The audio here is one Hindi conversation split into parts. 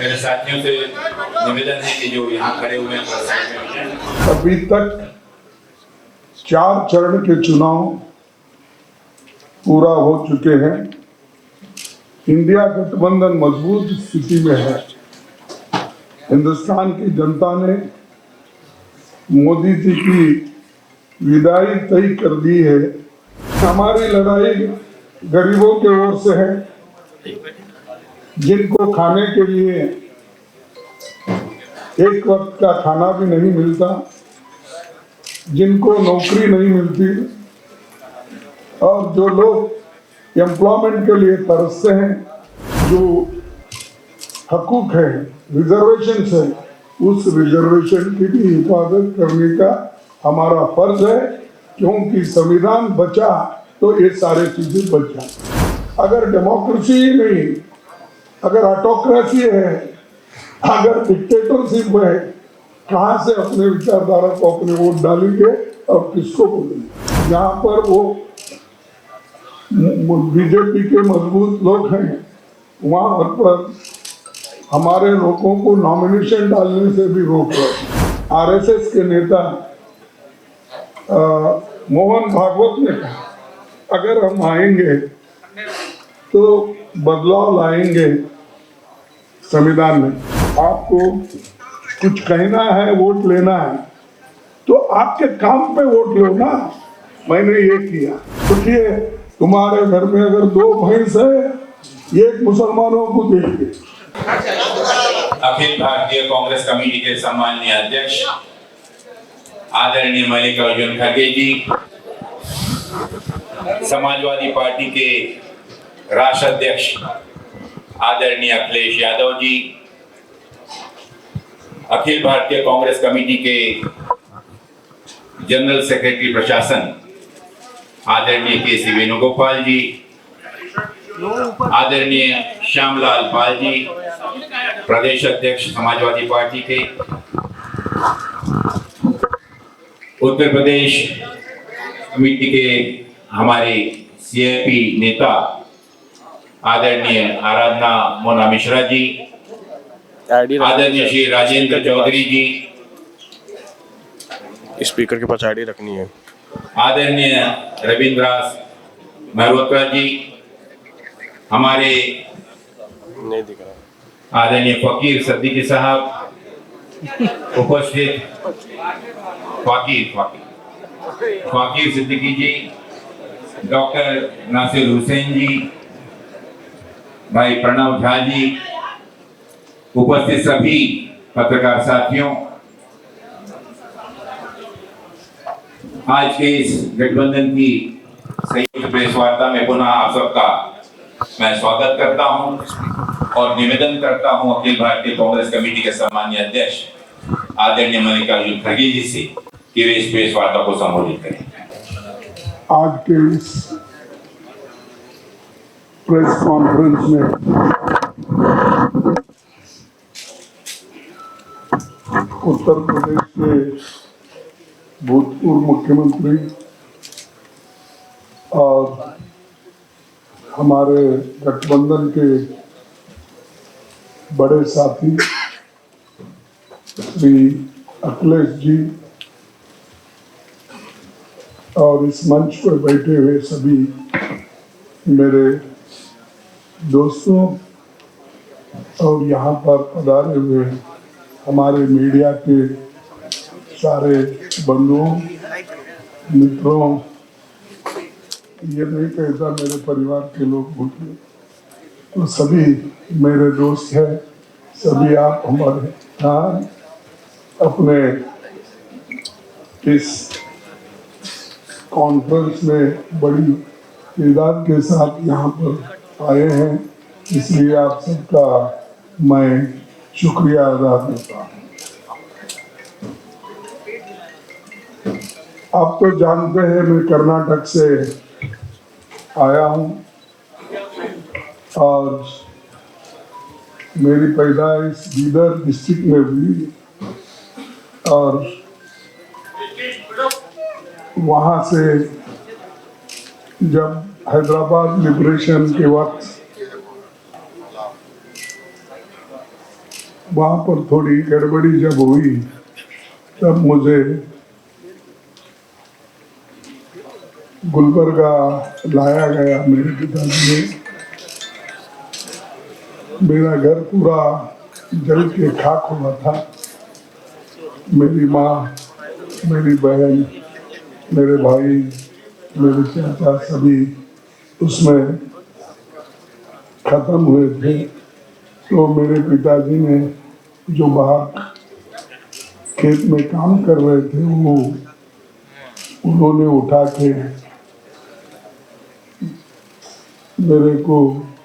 मेरे साथियों से निवेदन है कि जो यहाँ खड़े हुए हैं। अभी तक 4 चरण के चुनाव पूरा हो चुके हैं। इंडिया गठबंधन मजबूत स्थिति में है। हिंदुस्तान की जनता ने मोदी जी की विदाई तय कर दी है। हमारी लड़ाई गरीबों के ओर से है, जिनको खाने के लिए एक वक्त का खाना भी नहीं मिलता, जिनको नौकरी नहीं मिलती और जो लोग एम्प्लॉयमेंट के लिए तरसते हैं, जो हकूक है, रिजर्वेशन है, उस रिजर्वेशन की भी हिफाजत करने का हमारा फर्ज है, क्योंकि संविधान बचा तो ये सारे चीजें बच जाए। अगर डेमोक्रेसी ही नहीं, अगर ऑटोक्रेसी है, अगर डिक्टेटरशिप है, कहाँ से अपने विचारधारा को अपने वोट डालेंगे और किसको बोलेंगे? यहाँ पर वो बीजेपी के मजबूत लोग हैं, वहाँ पर हमारे लोगों को नॉमिनेशन डालने से भी रोक रहे। आरएसएस के नेता मोहन भागवत ने कहा, अगर हम आएंगे तो बदलाव लाएंगे संविधान में। आपको कुछ कहना है, वोट लेना है, तो आपके काम पे वोट लो ना। मैंने ये किया। देखिए, तुम्हारे घर में अगर 2 भैंस है, एक मुसलमानों को देंगे। अखिल भारतीय कांग्रेस कमेटी के सम्माननीय अध्यक्ष आदरणीय मल्लिकार्जुन खड़गे जी, समाजवादी पार्टी के राष्ट्रीय अध्यक्ष आदरणीय अखिलेश यादव जी, अखिल भारतीय कांग्रेस कमेटी के जनरल सेक्रेटरी प्रशासन आदरणीय के.सी. वेणुगोपाल जी, आदरणीय श्यामलाल पाल जी, प्रदेश अध्यक्ष समाजवादी पार्टी के, उत्तर प्रदेश कमेटी के हमारे सीएपी नेता आदरणीय आराधना मोना मिश्रा जी, आदरणीय श्री राजेंद्र चौधरी जी, स्पीकर के पास आईडी रखनी है, आदरणीय रविंद्रास मल्होत्रा जी, हमारे नहीं दिख रहा, आदरणीय फकीर सिद्दीकी साहब उपस्थित, फकीर सिद्दीकी जी, डॉक्टर नासिर हुसैन जी, भाई प्रणव झा जी, उपस्थित सभी पत्रकार साथियों, आज के इस गठबंधन की संयुक्त प्रेस वार्ता में पुनः आप सबका मैं स्वागत करता हूं और निवेदन करता हूं अखिल भारतीय कांग्रेस कमेटी के सम्माननीय अध्यक्ष आदरणीय मल्लिकार्जुन खड़गे जी से कि वे इस प्रेस वार्ता को संबोधित करें। आज के इस प्रेस कॉन्फ्रेंस में उत्तर प्रदेश के भूतपूर्व मुख्यमंत्री और हमारे गठबंधन के बड़े साथी श्री अखिलेश जी और इस मंच पर बैठे हुए सभी मेरे दोस्तों और यहाँ पर पधारे हुए हमारे मीडिया के सारे बंधुओं मित्रों, ये नहीं कहता मेरे परिवार के लोग होते, तो सभी मेरे दोस्त हैं, सभी आप हमारे यहाँ अपने इस कॉन्फ्रेंस में बड़ी तादाद के साथ यहाँ पर आए हैं, इसलिए आप सबका मैं शुक्रिया अदा करता हूँ। आप तो जानते हैं मैं कर्नाटक से आया हूँ और मेरी पैदाइश बीदर डिस्ट्रिक्ट में हुई और वहाँ से जब हैदराबाद लिबरेशन के वक्त वहाँ पर थोड़ी गड़बड़ी जब हुई तब मुझे गुलबर्गा लाया गया मेरे पिताजी ने। मेरा घर पूरा जल के खाक हुआ था। मेरी माँ, मेरी बहन, मेरे भाई, मेरे चाचा सभी उसमें खत्म हुए थे। तो मेरे पिताजी ने जो बाहर खेत में काम कर रहे थे वो उन्होंने उठा के मेरे को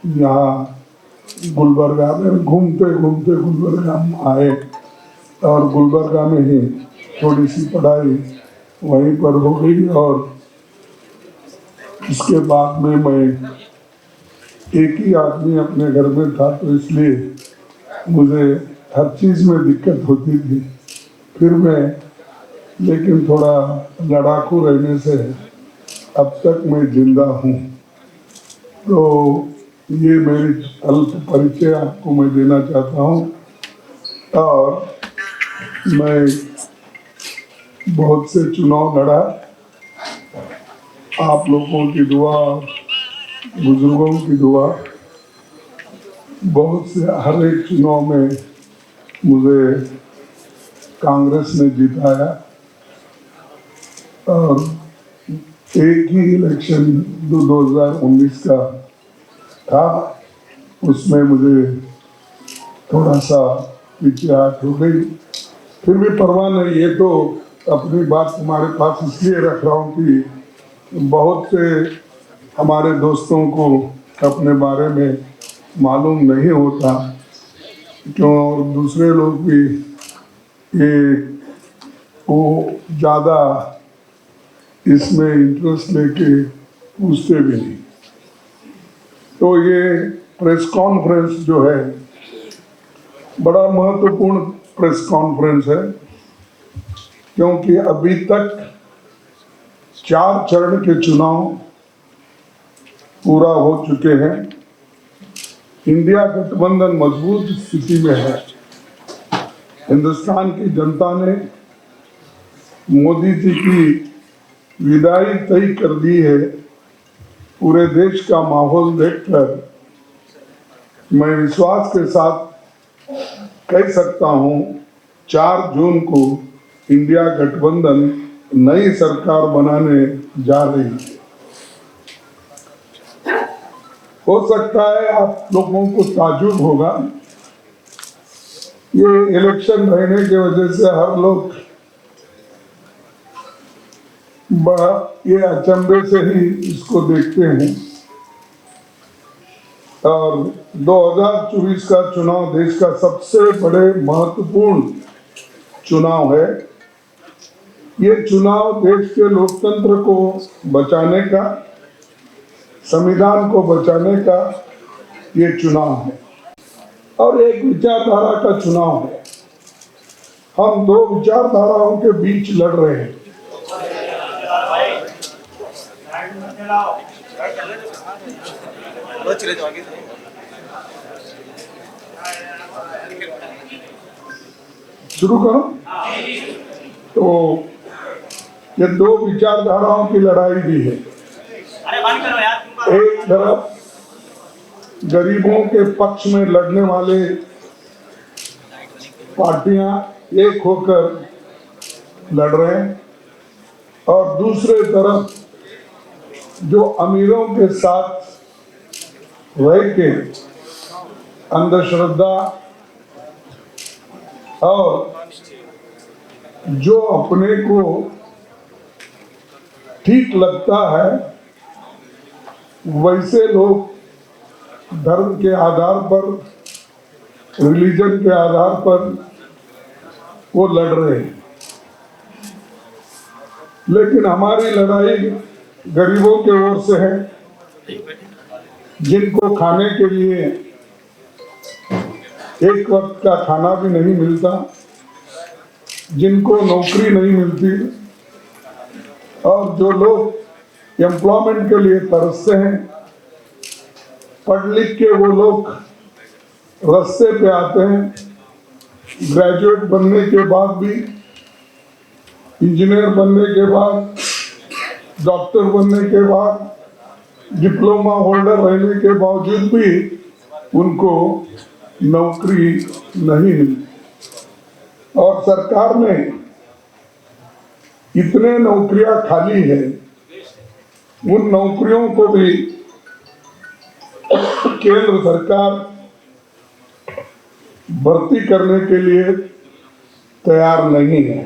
यहाँ गुलबर्गा में घूमते घूमते गुलबर्गा में आए और गुलबर्गा में ही थोड़ी सी पढ़ाई वहीं पर हो गई। और इसके बाद में मैं एक ही आदमी अपने घर में था तो इसलिए मुझे हर चीज़ में दिक्कत होती थी। फिर मैं लेकिन थोड़ा लड़ाकू रहने से अब तक मैं जिंदा हूँ। तो ये मेरी अल्प परिचय आपको मैं देना चाहता हूँ। और मैं बहुत से चुनाव लड़ा, आप लोगों की दुआ, बुजुर्गों की दुआ, बहुत से हर एक चुनाव में मुझे कांग्रेस ने जिताया। और एक ही इलेक्शन 2019 का था, उसमें मुझे थोड़ा सा पिछाहट हो गई। फिर भी परवाह नहीं, ये तो अपनी बात तुम्हारे पास इसलिए रख रहा हूँ कि बहुत से हमारे दोस्तों को अपने बारे में मालूम नहीं होता, क्यों और दूसरे लोग भी ये वो ज़्यादा इसमें इंटरेस्ट लेके पूछते भी नहीं। तो ये प्रेस कॉन्फ्रेंस जो है बड़ा महत्वपूर्ण प्रेस कॉन्फ्रेंस है, क्योंकि अभी तक 4 चरण के चुनाव पूरा हो चुके हैं। इंडिया गठबंधन मजबूत स्थिति में है। हिंदुस्तान की जनता ने मोदी जी की विदाई तय कर दी है। पूरे देश का माहौल देखकर मैं विश्वास के साथ कह सकता हूं 4 जून को इंडिया गठबंधन नई सरकार बनाने जा रही है। हो सकता है आप लोगों को ताज्जुब होगा, ये इलेक्शन रहने की वजह से हर लोग ये अचंभे से ही इसको देखते हैं। और 2024 का चुनाव देश का सबसे बड़े महत्वपूर्ण चुनाव है। ये चुनाव देश के लोकतंत्र को बचाने का, संविधान को बचाने का ये चुनाव है और एक विचारधारा का चुनाव है। हम 2 विचारधाराओं के बीच लड़ रहे हैं। शुरू करो। तो ये 2 विचारधाराओं की लड़ाई भी है। एक तरफ गरीबों के पक्ष में लड़ने वाले पार्टियां एक होकर लड़ रहे हैं और दूसरे तरफ जो अमीरों के साथ रह के अंधश्रद्धा और जो अपने को ठीक लगता है वैसे लोग धर्म के आधार पर, रिलीजन के आधार पर वो लड़ रहे हैं। लेकिन हमारी लड़ाई गरीबों के ओर से है, जिनको खाने के लिए एक वक्त का खाना भी नहीं मिलता, जिनको नौकरी नहीं मिलती और जो लोग एम्प्लॉयमेंट के लिए तरसते हैं। पढ़ लिख के वो लोग रास्ते पे आते हैं ग्रेजुएट बनने के बाद भी, इंजीनियर बनने के बाद, डॉक्टर बनने के बाद, डिप्लोमा होल्डर रहने के बावजूद भी उनको नौकरी नहीं मिली। और सरकार ने इतने नौकरियां खाली है, उन नौकरियों को भी केंद्र सरकार भर्ती करने के लिए तैयार नहीं है।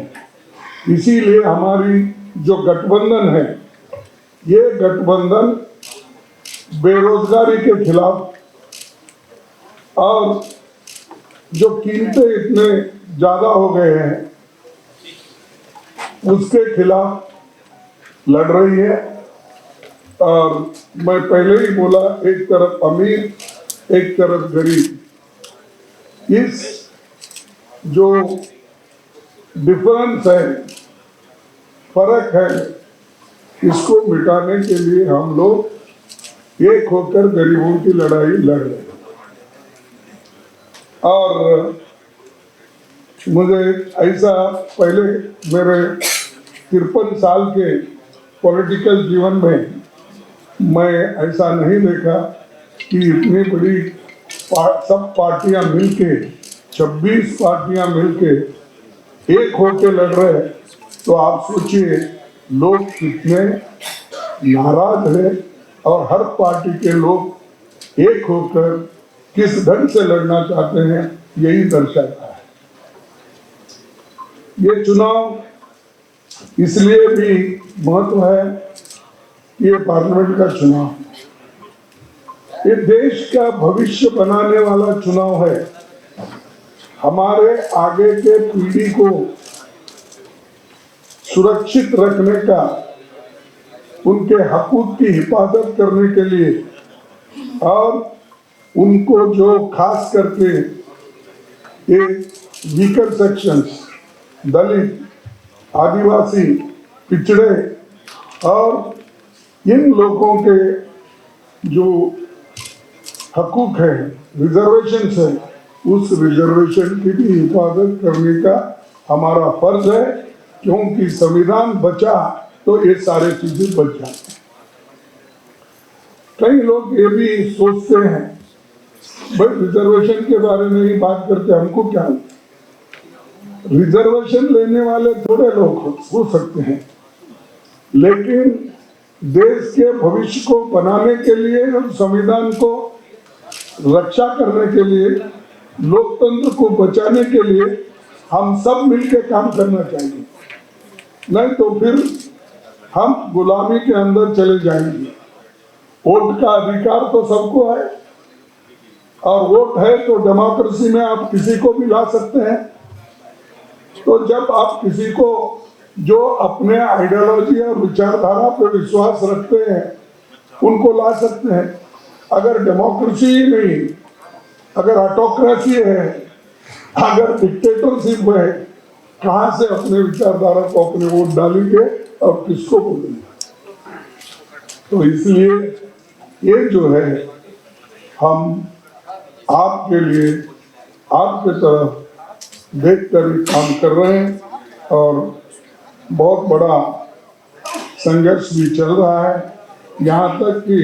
इसीलिए हमारी जो गठबंधन है, ये गठबंधन बेरोजगारी के खिलाफ और जो कीमतें इतने ज्यादा हो गए हैं उसके खिलाफ लड़ रही है। और मैं पहले ही बोला, एक तरफ अमीर एक तरफ गरीब, इस जो डिफरेंस है, फर्क है, इसको मिटाने के लिए हम लोग एक होकर गरीबों की लड़ाई लड़ रहे हैं। और मुझे ऐसा पहले मेरे 53 साल के पॉलिटिकल जीवन में मैं ऐसा नहीं देखा कि इतनी बड़ी सब पार्टियां मिलके, 26 पार्टियां मिलके एक होके लड़ रहे हैं। तो आप सोचिए लोग कितने नाराज हैं और हर पार्टी के लोग एक होकर किस ढंग से लड़ना चाहते हैं, यही दर्शाता है। ये चुनाव इसलिए भी महत्व है, ये पार्लियामेंट का चुनाव, ये देश का भविष्य बनाने वाला चुनाव है। हमारे आगे के पीढ़ी को सुरक्षित रखने का, उनके हकूक की हिफाजत करने के लिए, और उनको जो खास करके ये वीकर सेक्शंस, दलित, आदिवासी, पिछड़े और इन लोगों के जो हकूक है, रिजर्वेशन है, उस रिजर्वेशन की भी हिफाजत करने का हमारा फर्ज है। क्योंकि संविधान बचा तो ये सारे चीजें बच जाती हैं। कई लोग ये भी सोचते हैं, भाई रिजर्वेशन के बारे में ही बात करके हमको क्या, रिजर्वेशन लेने वाले थोड़े लोग हो सकते हैं, लेकिन देश के भविष्य को बनाने के लिए और संविधान को रक्षा करने के लिए, लोकतंत्र को बचाने के लिए हम सब मिलकर काम करना चाहिए। नहीं तो फिर हम गुलामी के अंदर चले जाएंगे। वोट का अधिकार तो सबको है, और वोट है तो डेमोक्रेसी में आप किसी को भी ला सकते हैं। तो जब आप किसी को जो अपने आइडियोलॉजी और विचारधारा पर विश्वास रखते हैं उनको ला सकते हैं। अगर डेमोक्रेसी ही नहीं, अगर ऑटोक्रेसी है, अगर डिक्टेटरशिप है, कहां से अपने विचारधारा को अपने वोट डालेंगे और किसको बोलेंगे। तो इसलिए ये जो है, हम आपके लिए, आपके तरफ देखकर काम कर रहे हैं, और बहुत बड़ा संघर्ष भी चल रहा है। यहाँ तक कि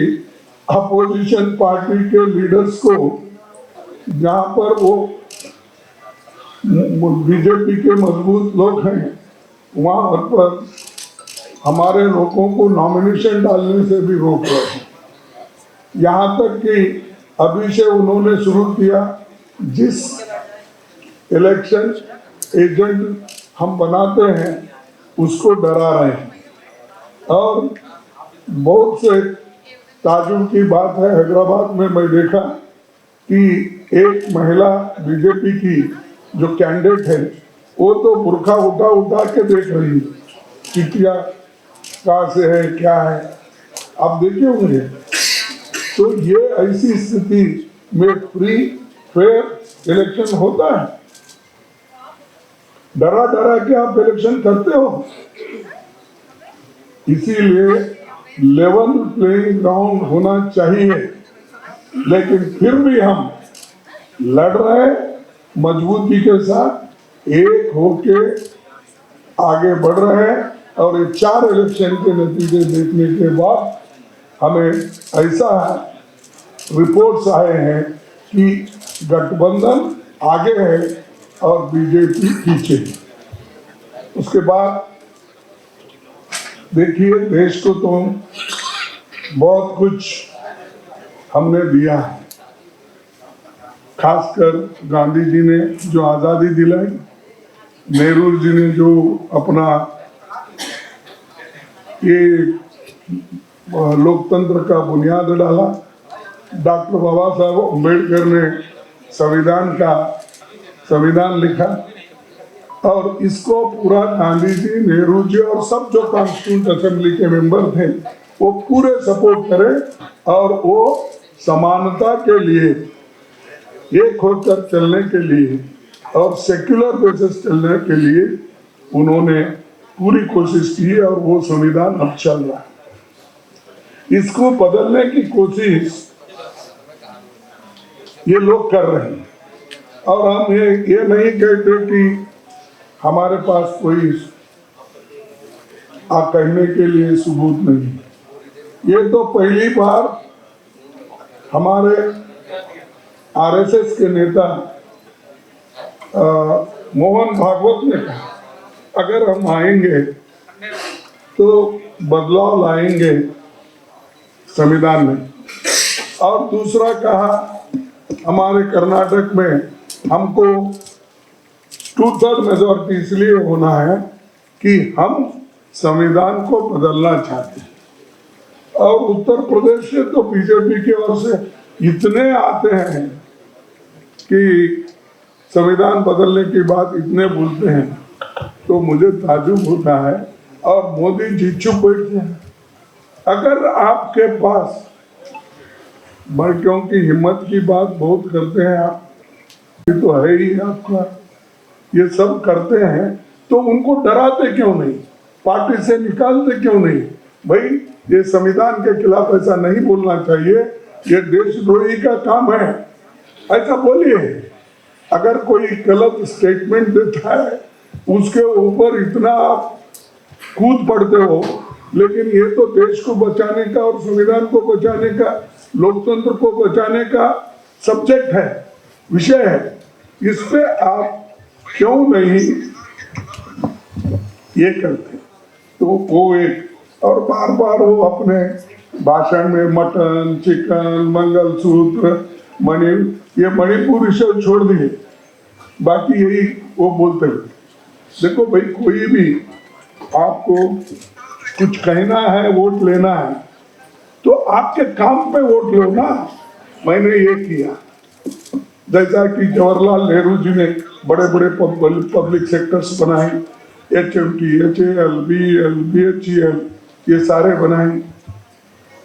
अपोजिशन पार्टी के लीडर्स को, जहाँ पर वो बीजेपी के मजबूत लोग हैं, वहाँ पर हमारे लोगों को नॉमिनेशन डालने से भी रोक रहे हैं। यहाँ तक कि अभी से उन्होंने शुरू किया, जिस इलेक्शन एजेंट हम बनाते हैं उसको डरा रहे हैं। और बहुत से ताजुब की बात है, हैदराबाद में मैं देखा कि एक महिला बीजेपी की जो कैंडिडेट है, वो तो बुर्खा उठा के देख रही है, चिट्ठियाँ कहाँ से है, क्या है, आप देखिए होंगे। तो ये ऐसी स्थिति में फ्री फेयर इलेक्शन होता है? डरा डरा के आप इलेक्शन करते हो। इसीलिए लेवल प्लेइंग ग्राउंड होना चाहिए, लेकिन फिर भी हम लड़ रहे मजबूती के साथ एक होके आगे बढ़ रहे हैं। और ये 4 इलेक्शन के नतीजे देखने के बाद हमें ऐसा रिपोर्ट्स आए हैं कि गठबंधन आगे है और बीजेपी पीछे। उसके बाद देखिए, देश को तो बहुत कुछ हमने दिया है, खासकर गांधी जी ने जो आज़ादी दिलाई, नेहरू जी ने जो अपना ये लोकतंत्र का बुनियाद डाला, डॉक्टर बाबा साहब अम्बेडकर ने संविधान लिखा, और इसको पूरा गांधी जी, नेहरू जी और सब जो कॉन्स्टिट्यूंट असेंबली के मेंबर थे वो पूरे सपोर्ट करे और वो समानता के लिए, एक होकर चलने के लिए और सेक्युलर बेसिस चलने के लिए उन्होंने पूरी कोशिश की और वो संविधान अब चल रहा है। इसको बदलने की कोशिश ये लोग कर रहे हैं और हम ये नहीं कहते कि हमारे पास कोई कहने के लिए सबूत नहीं। ये तो पहली बार हमारे आरएसएस के नेता मोहन भागवत ने कहा, अगर हम आएंगे तो बदलाव लाएंगे संविधान में। और दूसरा कहा, हमारे कर्नाटक में हमको 2/3 मेजॉरिटी इसलिए होना है कि हम संविधान को बदलना चाहते हैं। और उत्तर प्रदेश से तो बीजेपी की ओर से इतने आते हैं कि संविधान बदलने की बात इतने बोलते हैं, तो मुझे ताज्जुब होता है। और मोदी जी चुप बैठते हैं। अगर आपके पास, क्योंकि हिम्मत की बात बहुत करते हैं आप, ये तो है ही आपका, ये सब करते हैं, तो उनको डराते क्यों नहीं, पार्टी से निकालते क्यों नहीं? भाई, ये संविधान के खिलाफ ऐसा नहीं बोलना चाहिए, ये देशद्रोही का काम है, ऐसा बोलिए। अगर कोई गलत स्टेटमेंट देता है उसके ऊपर इतना आप कूद पड़ते हो, लेकिन ये तो देश को बचाने का और संविधान को बचाने का, लोकतंत्र को बचाने का सब्जेक्ट है, विषय है। इस पे आप क्यों नहीं ये करते? तो वो एक, और बार बार वो अपने भाषण में मटन, चिकन, मंगलसूत्र, मणिपुर विषय छोड़ दिए, बाकी यही वो बोलते हैं। देखो भाई, कोई भी आपको कुछ कहना है, वोट लेना है, तो आपके काम पे वोट लो ना। मैंने ये किया, जैसा कि जवाहरलाल नेहरू जी ने बड़े बड़े पब्लिक सेक्टर्स बनाए, HMT, HAL, BEL, BHEL, ये सारे बनाए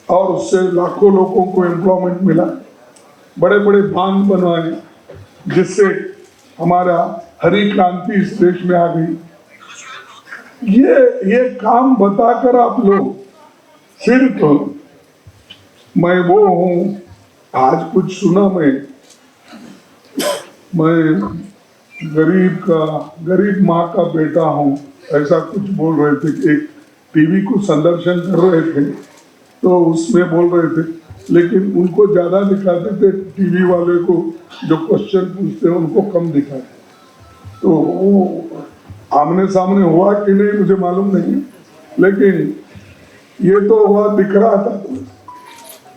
और उससे लाखों लोगों को एम्प्लॉयमेंट मिला। बड़े बड़े बांध बनवाए जिससे हमारा हरी क्रांति इस देश में आ गई। ये काम बताकर आप लोग सिर्फ मैं वो हूँ, आज कुछ सुना मैं गरीब माँ का बेटा हूँ, ऐसा कुछ बोल रहे थे। एक टीवी को संदर्शन कर रहे थे तो उसमें बोल रहे थे, लेकिन उनको ज्यादा दिखाते थे, टीवी वाले को जो क्वेश्चन पूछते हैं उनको कम दिखाते। तो वो आमने सामने हुआ कि नहीं मुझे मालूम नहीं, लेकिन ये तो हुआ, दिख रहा था।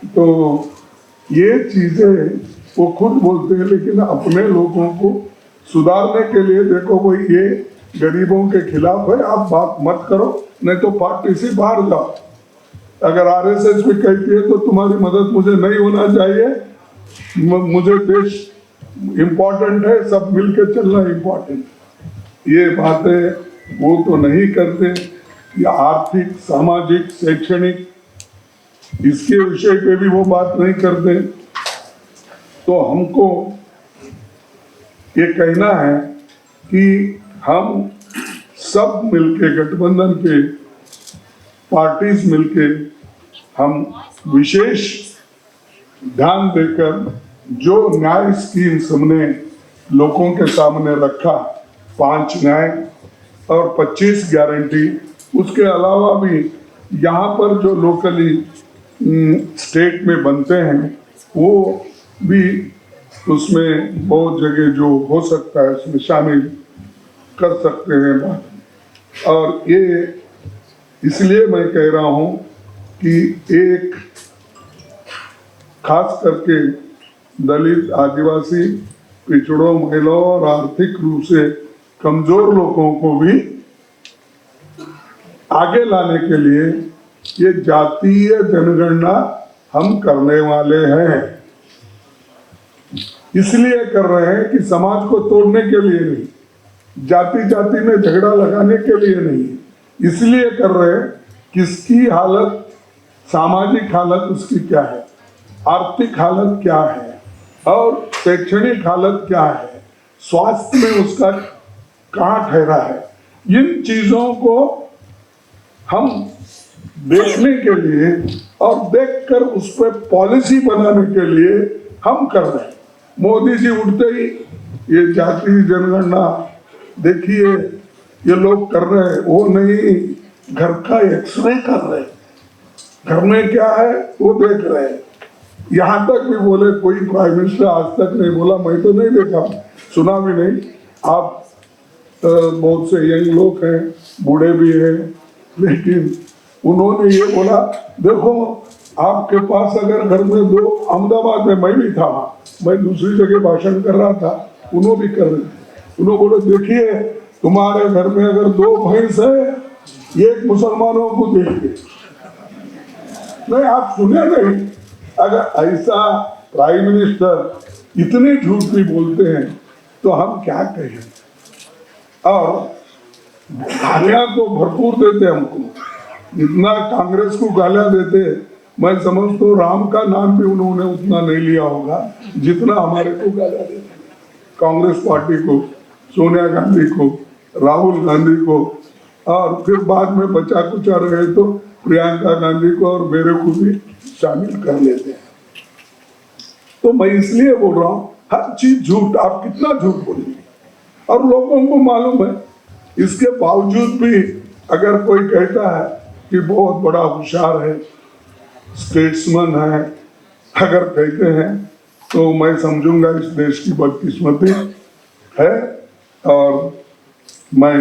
तो ये चीजें वो खुद बोलते हैं, लेकिन अपने लोगों को सुधारने के लिए देखो भाई, ये गरीबों के खिलाफ है, आप बात मत करो, नहीं तो पार्टी से बाहर जाओ। अगर आरएसएस भी कहती है तो तुम्हारी मदद मुझे नहीं होना चाहिए, मुझे देश इम्पोर्टेंट है, सब मिलकर चलना इम्पोर्टेंट। ये बातें वो तो नहीं करते, या आर्थिक, सामाजिक, शैक्षणिक, इसके विषय पे भी वो बात नहीं करते। तो हमको ये कहना है कि हम सब मिलके, गठबंधन के पार्टीज मिलके, हम विशेष ध्यान देकर जो न्याय स्कीम्स हमने लोगों के सामने रखा, 5 न्याय और 25 गारंटी। उसके अलावा भी यहाँ पर जो लोकली स्टेट में बनते हैं वो भी उसमें बहुत जगह जो हो सकता है उसमें शामिल कर सकते हैं बात। और ये इसलिए मैं कह रहा हूँ कि एक खास करके दलित, आदिवासी, पिछड़ों, महिलाओं और आर्थिक रूप से कमजोर लोगों को भी आगे लाने के लिए ये जातीय जनगणना हम करने वाले हैं। इसलिए कर रहे हैं कि समाज को तोड़ने के लिए नहीं, जाति जाति में झगड़ा लगाने के लिए नहीं, इसलिए कर रहे हैं किसकी हालत, सामाजिक हालत उसकी क्या है, आर्थिक हालत क्या है और शैक्षणिक हालत क्या है, स्वास्थ्य में उसका कहाँ ठहरा है, इन चीजों को हम देखने के लिए और देखकर उस पर पॉलिसी बनाने के लिए हम कर रहे हैं। मोदी जी उठते ही ये जाति जनगणना देखिए ये लोग कर रहे हैं, वो नहीं, घर का एक्सरे कर रहे हैं, घर में क्या है वो देख रहे हैं। यहाँ तक भी बोले, कोई प्राइम मिनिस्टर आज तक नहीं बोला, मैं तो नहीं देखा, सुना भी नहीं। आप बहुत से यंग लोग हैं, बूढ़े भी हैं, लेकिन उन्होंने ये बोला, देखो आपके पास अगर घर में 2, अहमदाबाद में मैं भी था, मैं दूसरी जगह भाषण कर रहा था, उन्होंने भी कर रहे थे, उन्होंने बोले देखिए तुम्हारे घर में अगर 2 भैंस है, एक मुसलमानों को देखिए। नहीं, आप सुने नहीं, अगर ऐसा प्राइम मिनिस्टर इतने झूठ भी बोलते हैं तो हम क्या कहें। और गालियां तो भरपूर देते हमको, इतना कांग्रेस को गालियां देते, मैं समझता हूँ राम का नाम भी उन्होंने उतना नहीं लिया होगा जितना हमारे को गालियां देते, कांग्रेस पार्टी को, सोनिया गांधी को, राहुल गांधी को, और फिर बाद में बचा कुचा रहे तो प्रियंका गांधी को और मेरे को भी शामिल कर लेते हैं। तो मैं इसलिए बोल रहा हूँ, हर चीज झूठ, आप कितना झूठ बोलेंगे, और लोगों को मालूम है। इसके बावजूद भी अगर कोई कहता है कि बहुत बड़ा होशियार है, स्टेट्समैन है, अगर कहते हैं तो मैं समझूंगा इस देश की बदकिस्मती है। और मैं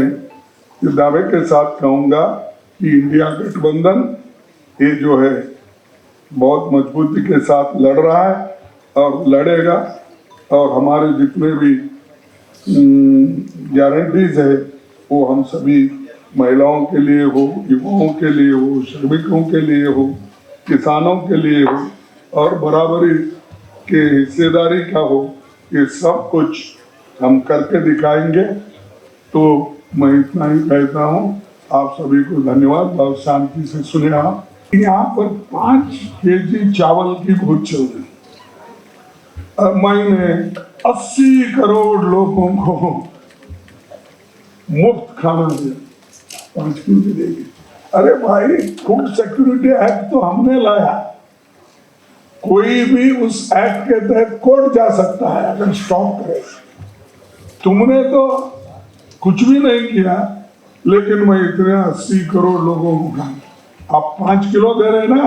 इस दावे के साथ कहूंगा कि इंडिया गठबंधन ये जो है बहुत मजबूती के साथ लड़ रहा है और लड़ेगा, और हमारे जितने भी गारंटीज है वो हम सभी महिलाओं के लिए हो, युवाओं के लिए हो, श्रमिकों के लिए हो, किसानों के लिए हो, और बराबरी के हिस्सेदारी का हो, ये सब कुछ हम करके दिखाएंगे। तो मैं इतना ही कहता हूँ, आप सभी को धन्यवाद, बहुत शांति से सुने। आप यहाँ पर 5 केजी चावल की भूख चल रही, और मैंने 80 करोड़ लोगों को मुफ्त खाना दिया, 5 केजी देगी। अरे भाई, फूड सिक्योरिटी एक्ट तो हमने लाया, कोई भी उस एक्ट के तहत कोर्ट जा सकता है अगर स्टॉप करे। तुमने तो कुछ भी नहीं किया, लेकिन मैं इतने 80 करोड़ लोगों को खाना, आप 5 किलो दे रहे ना,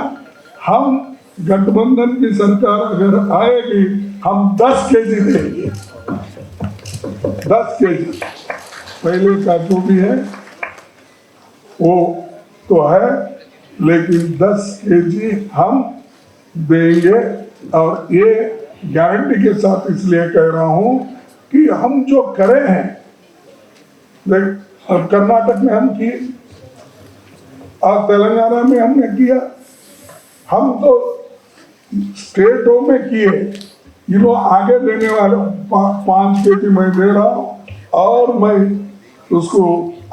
हम गठबंधन की सरकार अगर आएगी हम 10 केजी देंगे, 10 केजी। पहले का जो भी है वो तो है, लेकिन 10 केजी हम देंगे। और ये गारंटी के साथ इसलिए कह रहा हूं कि हम जो करे हैं, अब कर्नाटक में हम किए और तेलंगाना में हमने किया, हम तो स्टेटों में किए। ये लोग आगे देने वाले 5 केजी मैं दे रहा हूं और मैं उसको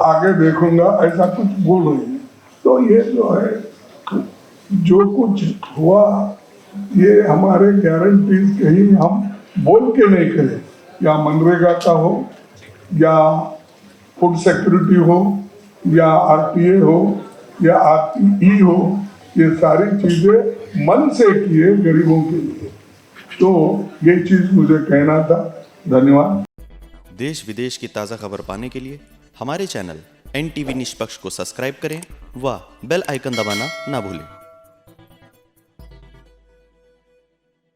आगे देखूंगा, ऐसा कुछ बोल रही है। तो ये जो है जो कुछ हुआ, ये हमारे गारंटीज कहीं हम बोल के नहीं करें, या मनरेगा का हो, या फूड सिक्योरिटी हो, या आरटीए हो, या आरटीई हो, ये सारी चीजें मन से किए गरीबों के लिए। तो ये चीज मुझे कहना था। धन्यवाद। देश विदेश की ताज़ा खबर पाने के लिए हमारे चैनल NTV निष्पक्ष को सब्सक्राइब करें व बेल आइकन दबाना ना भूलें।